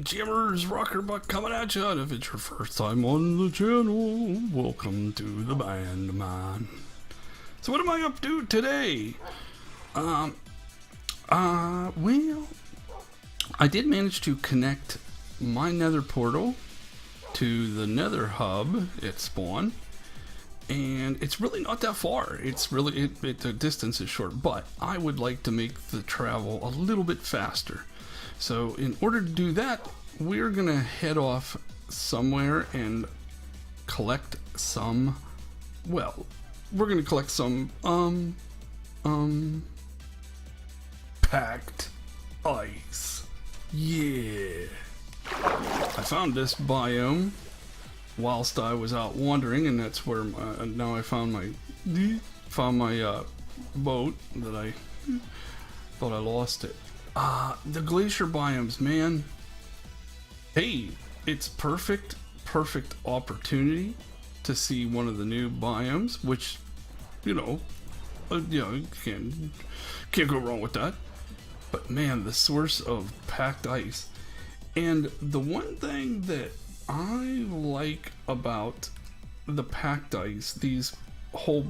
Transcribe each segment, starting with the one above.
Jammers, Rockerbuck coming at you, and if it's your first time on the channel, welcome to the band, man. So what am I up to today? Well, I did manage to connect my nether portal to the nether hub at spawn, and it's really not that far. It's really, the distance is short, but I would like to make the travel a little bit faster. So in order to do that, we're gonna head off somewhere and collect some, well, we're gonna collect some, packed ice. Yeah. I found this biome whilst I was out wandering, and that's where now I found my boat that I thought I lost it. The glacier biomes, man. Hey, it's perfect opportunity to see one of the new biomes, which, you can't go wrong with that. But man, the source of packed ice. And the one thing that I like about the packed ice, these whole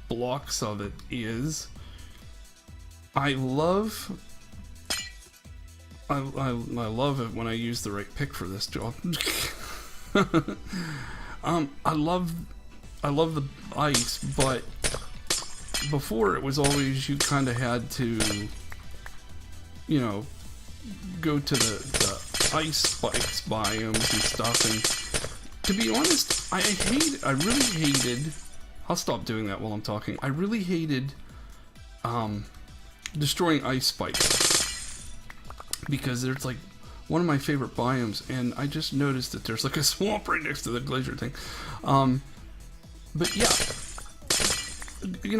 blocks of it, is I love it when I use the right pick for this job. I love the ice, but before it was always you kind of had to, go to the ice spikes biomes and stuff. And to be honest, I really hated. I'll stop doing that while I'm talking. I really hated destroying ice spikes, because there's like one of my favorite biomes, and I just noticed that there's like a swamp right next to the glacier thing. But yeah,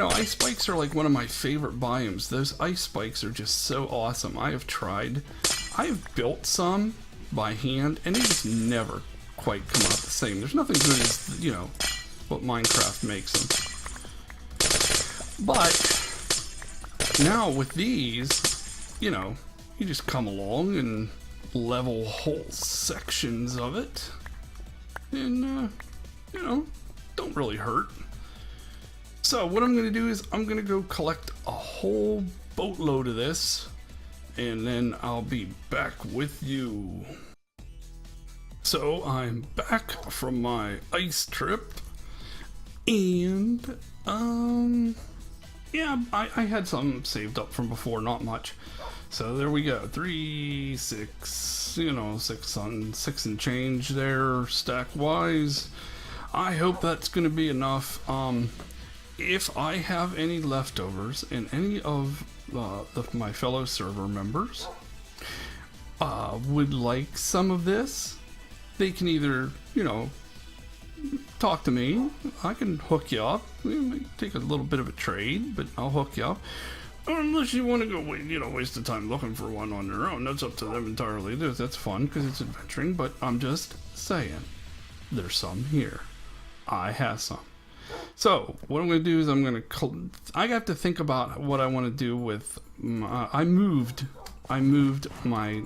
ice spikes are like one of my favorite biomes. Those ice spikes are just so awesome. I've built some by hand, and they just never quite come out the same. There's nothing good as, what Minecraft makes them. But now with these, you just come along and level whole sections of it, and don't really hurt. So what I'm gonna do is I'm gonna go collect a whole boatload of this, and then I'll be back with you. So I'm back from my ice trip, and yeah, I had some saved up from before, not much. So there we go, 3, 6, 6 and change there, stack wise. I hope that's gonna be enough. If I have any leftovers, and any of my fellow server members would like some of this, they can either, talk to me. I can hook you up. We might take a little bit of a trade, but I'll hook you up. Unless you want to go, waste the time looking for one on their own. That's up to them entirely. That's fun because it's adventuring, but I'm just saying, there's some here. I have some. So what I'm going to do is I have to think about what I want to do with I moved my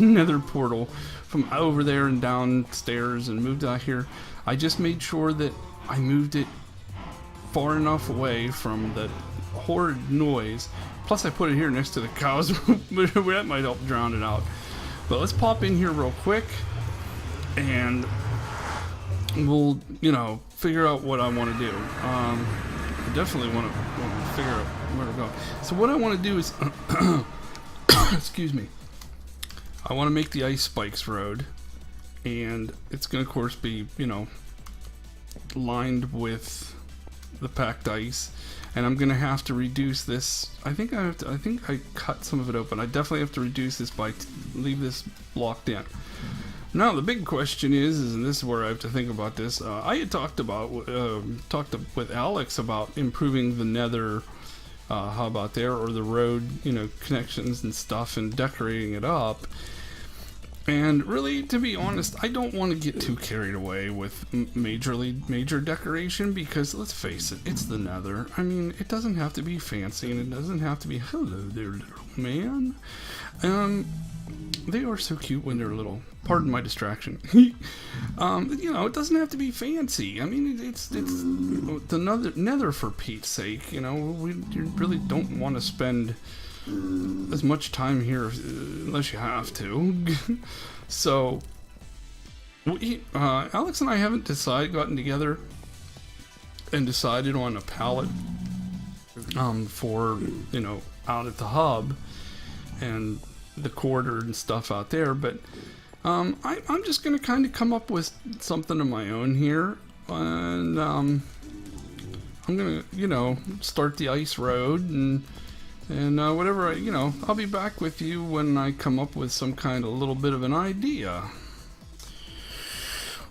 nether portal from over there and downstairs and moved out here. I just made sure that I moved it far enough away from the horrid noise. Plus I put it here next to the cows. That might help drown it out. But let's pop in here real quick, and we'll figure out what I want to do. I definitely want to figure out where to go. So what I want to do is excuse me, I want to make the ice spikes road, and it's going to of course be lined with the packed ice, and I'm going to have to reduce this. I think I cut some of it open. I definitely have to reduce this by leave this blocked in. Now the big question is, and this is where I have to think about this. I had talked with Alex about improving the nether hub out there, or the road, connections and stuff, and decorating it up. And really, to be honest, I don't want to get too carried away with major decoration, because let's face it, it's the nether. I mean, it doesn't have to be fancy, and it doesn't have to be, hello there, little man. They are so cute when they're little. Pardon my distraction. You know, it doesn't have to be fancy. I mean, it's the nether for Pete's sake. You know, you really don't want to spend as much time here unless you have to. So, Alex and I haven't gotten together and decided on a palette for, you know, out at the hub and the quarter and stuff out there, but I'm just gonna kind of come up with something of my own here, and I'm gonna, you know, start the ice road and whatever. You know, I'll be back with you when I come up with some kind of little bit of an idea.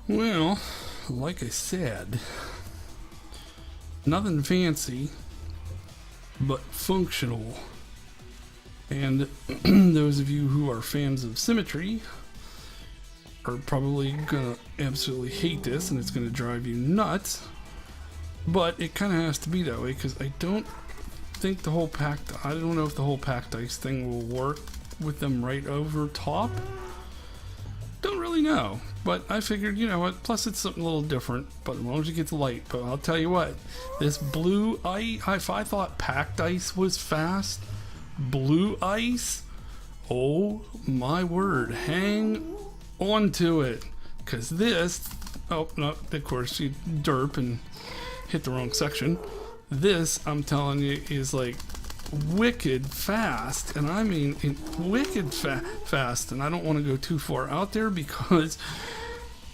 Well, like I said, nothing fancy, but functional. And those of you who are fans of symmetry are probably gonna absolutely hate this, and it's gonna drive you nuts. But it kind of has to be that way, because I don't think the whole I don't know if the whole packed ice thing will work with them right over top. Don't really know, but I figured, you know what, plus it's something a little different, but as long as it gets light. But I'll tell you what, this blue ice, if I thought packed ice was fast, blue ice, oh my word, hang on to it, because this, oh no, of course you derp and hit the wrong section. This, I'm telling you, is like wicked fast, and I mean wicked fast, and I don't want to go too far out there because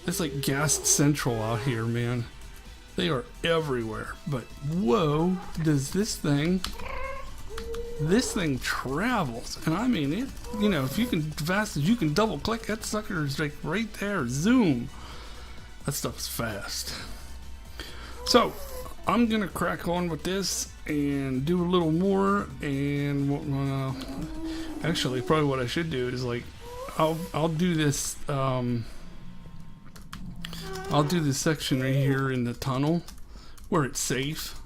it's like Ghast Central out here, man. They are everywhere, but whoa, does this thing travels, and I mean it, you know, if you can fast as you can double click, that sucker is like right there, zoom. That stuff's fast. So I'm gonna crack on with this and do a little more, and actually probably what I should do is like I'll do this I'll do this section right here in the tunnel where it's safe.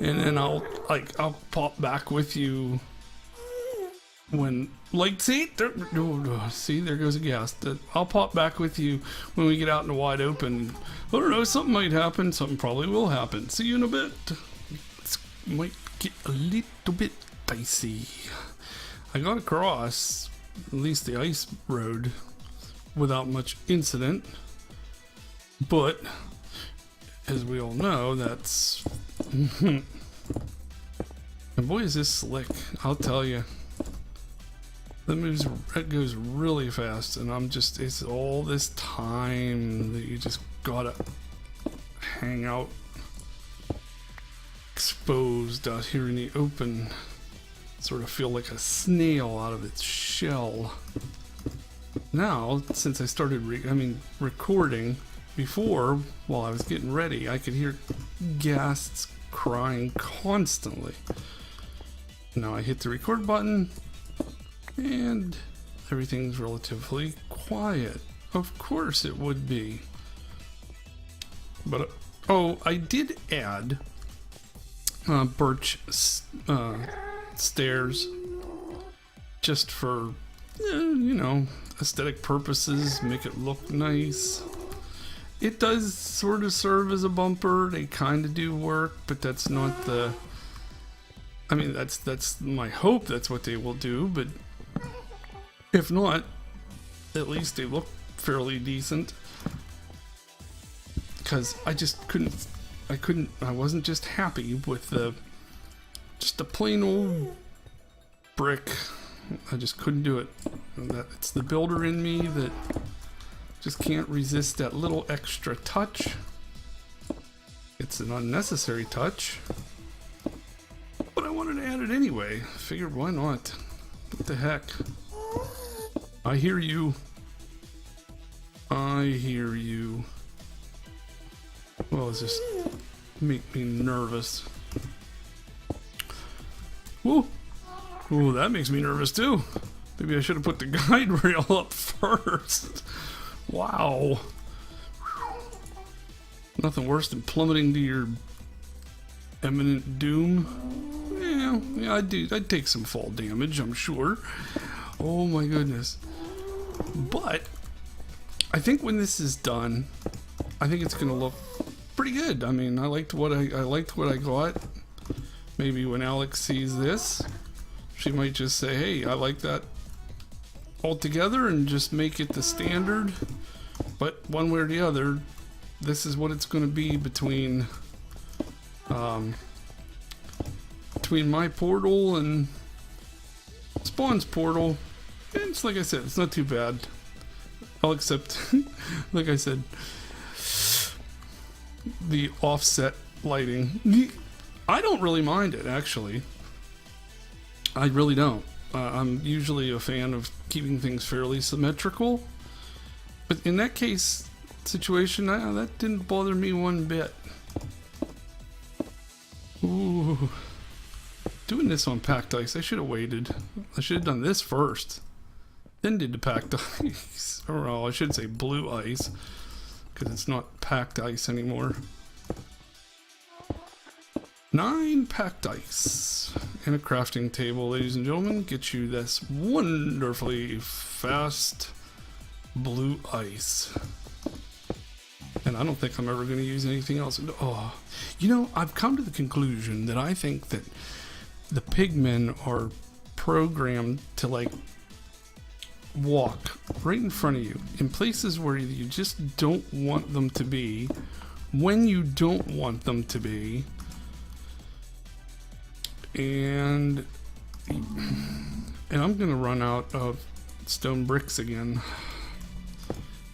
And then I'll pop back with you when, like, see, there goes a ghast. I'll pop back with you when we get out in the wide open. I don't know, something might happen, something probably will happen. See you in a bit. It might get a little bit dicey. I got across at least the ice road without much incident, but as we all know, that's and boy is this slick, I'll tell you. That goes really fast, and it's all this time that you just gotta hang out exposed out here in the open, sort of feel like a snail out of its shell. Now, since I started recording, before, while I was getting ready, I could hear ghasts crying constantly. Now I hit the record button, and everything's relatively quiet. Of course it would be. But, oh, I did add birch stairs just for, you know, aesthetic purposes, make it look nice. It does sort of serve as a bumper. They kind of do work, but that's not the, I mean, that's my hope that's what they will do, but if not, at least they look fairly decent. Because I just I wasn't just happy with just a plain old brick. I just couldn't do it. It's the builder in me that just can't resist that little extra touch. It's an unnecessary touch, but I wanted to add it anyway. Figured, why not? What the heck? I hear you. I hear you. Well, it's just make me nervous. Woo! Ooh, that makes me nervous too. Maybe I should have put the guide rail up first. Wow. Nothing worse than plummeting to your imminent doom. Yeah, I'd take some fall damage, I'm sure. Oh my goodness. But I think when this is done, I think it's gonna look pretty good. I mean, I liked what I got. Maybe when Alex sees this, she might just say, hey, I like that altogether, and just make it the standard. But one way or the other, this is what it's going to be between my portal and Spawn's portal. And it's like I said, it's not too bad. I'll accept, like I said, the offset lighting. I don't really mind it, actually. I really don't. I'm usually a fan of keeping things fairly symmetrical, but in that situation, that didn't bother me one bit. Ooh, doing this on packed ice, I should have waited. I should have done this first, then did the packed ice, or well, I should say blue ice, because it's not packed ice anymore. 9 packed ice and a crafting table, ladies and gentlemen, get you this wonderfully fast blue ice. And I don't think I'm ever going to use anything else. Oh, you know, I've come to the conclusion that I think that the pigmen are programmed to like walk right in front of you in places where you just don't want them to be, when you don't want them to be. And I'm gonna run out of stone bricks again.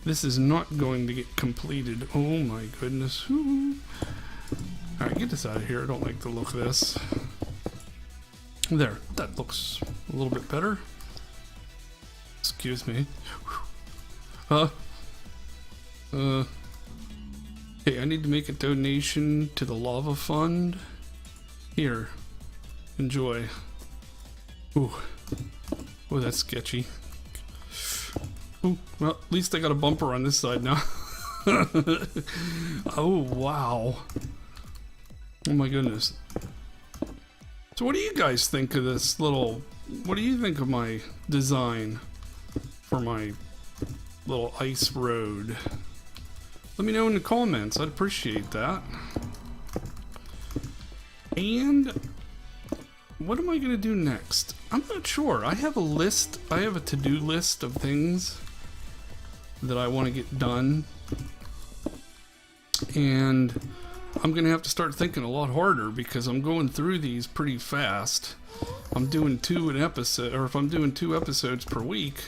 This is not going to get completed. Oh my goodness. Alright, get this out of here. I don't like the look of this. There, that looks a little bit better. Excuse me. Hey, I need to make a donation to the lava fund. Here. Enjoy. Ooh. Oh, that's sketchy. Ooh, well, at least I got a bumper on this side now. Oh, wow. Oh my goodness. So what do you guys think of this little... What do you think of my design for my little ice road? Let me know in the comments. I'd appreciate that. And... what am I going to do next? I'm not sure. I have a list. I have a to-do list of things that I want to get done. And I'm going to have to start thinking a lot harder because I'm going through these pretty fast. I'm doing 2 an episode, or if I'm doing 2 episodes per week,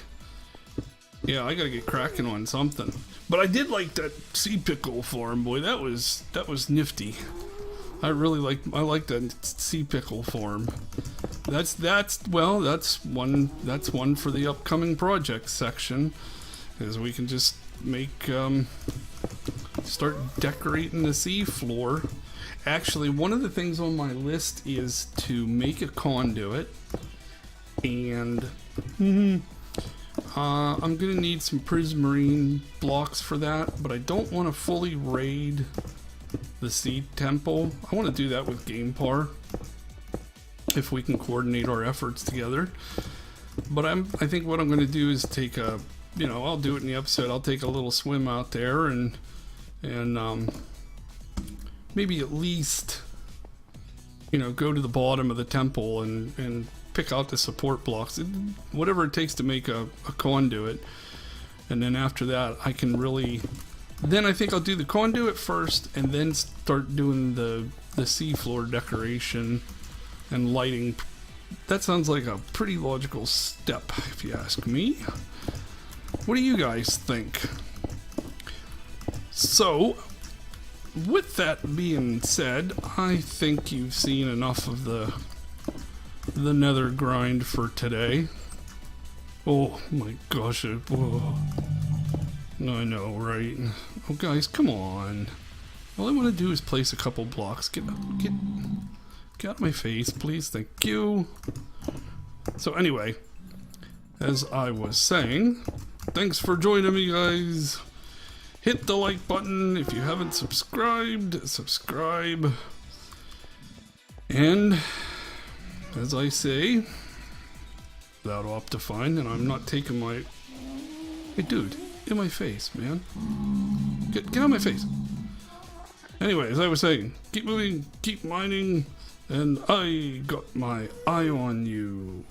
yeah, I got to get cracking on something. But I did like that sea pickle farm, boy. That was nifty. I like that sea pickle farm. That's one for the upcoming project section, is we can just make start decorating the sea floor. Actually, one of the things on my list is to make a conduit, and I'm gonna need some prismarine blocks for that, but I don't want to fully raid the Sea Temple. I want to do that with Gamepar if we can coordinate our efforts together. But I think what I'm going to do is take a, I'll do it in the episode. I'll take a little swim out there and maybe at least go to the bottom of the temple and pick out the support blocks, whatever it takes to make a conduit. And then after that, I can really... Then I think I'll do the conduit first, and then start doing the seafloor decoration and lighting. That sounds like a pretty logical step, if you ask me. What do you guys think? So, with that being said, I think you've seen enough of the nether grind for today. Oh my gosh, whoa. I know, right? Oh, guys, come on. All I want to do is place a couple blocks. Get out of my face, please. Thank you. So anyway, as I was saying, thanks for joining me, guys. Hit the like button if you haven't subscribed. Subscribe. And, as I say, that Optifine, and I'm not taking my... Hey, dude, in my face, man. Get out of my face. Anyway, as I was saying, keep moving, keep mining, and I got my eye on you.